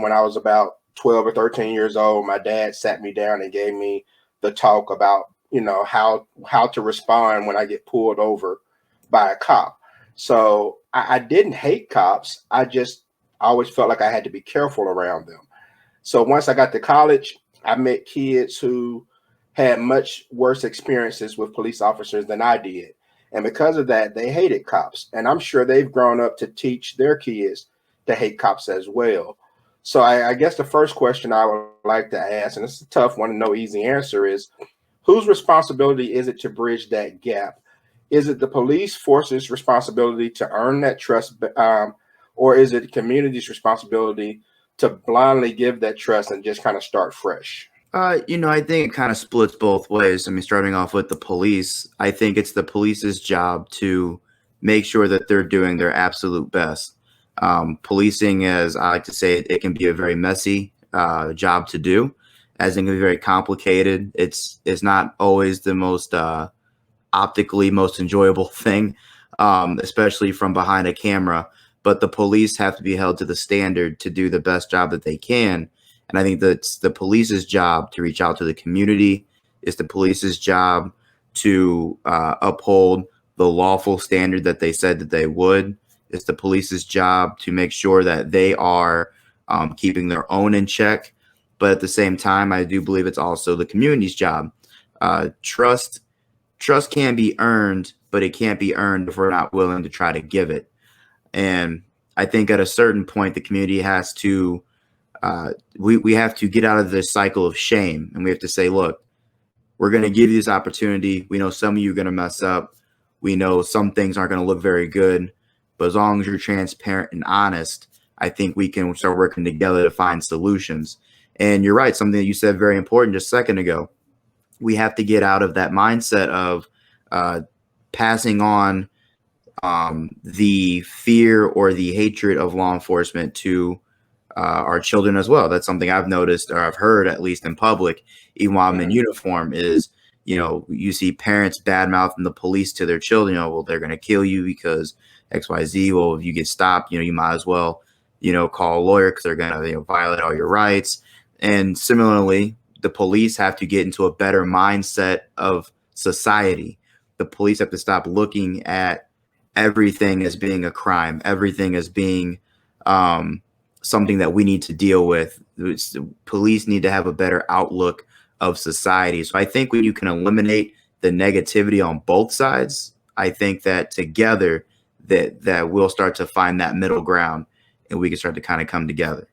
when I was about 12 or 13 years old, my dad sat me down and gave me the talk about, how to respond when I get pulled over by a cop. So I didn't hate cops. I always felt like I had to be careful around them. So once I got to college, I met kids who had much worse experiences with police officers than I did. And because of that, they hated cops. And I'm sure they've grown up to teach their kids to hate cops as well. So I guess the first question I would like to ask, and it's a tough one and no easy answer, is whose responsibility is it to bridge that gap? Is it the police force's responsibility to earn that trust, or is it the community's responsibility to blindly give that trust and just kind of start fresh? I think it kind of splits both ways. I mean, starting off with the police, I think it's the police's job to make sure that they're doing their absolute best. Policing, as I like to say, it can be a very messy job to do, as it can be very complicated. It's not always the most optically most enjoyable thing, especially from behind a camera. But the police have to be held to the standard to do the best job that they can. And I think that's the police's job to reach out to the community. It's the police's job to uphold the lawful standard that they said that they would. It's the police's job to make sure that they are keeping their own in check. But at the same time, I do believe it's also the community's job. Trust can be earned, but it can't be earned if we're not willing to try to give it. And I think at a certain point, the community has to we have to get out of this cycle of shame, and we have to say, look, we're going to give you this opportunity. We know some of you are going to mess up. We know some things aren't going to look very good, but as long as you're transparent and honest, I think we can start working together to find solutions. And you're right. Something that you said very important just a second ago. We have to get out of that mindset of passing on the fear or the hatred of law enforcement to our children as well. That's something I've noticed, or I've heard at least in public, even while I'm in uniform, is, you see parents bad mouthing the police to their children. Well, they're going to kill you because XYZ. Well, if you get stopped, you might as well, call a lawyer because they're going to violate all your rights. And similarly, the police have to get into a better mindset of society. The police have to stop looking at everything as being a crime, everything as being something that we need to deal with. Police need to have a better outlook of society. So I think when you can eliminate the negativity on both sides, I think that together that we'll start to find that middle ground, and we can start to kind of come together.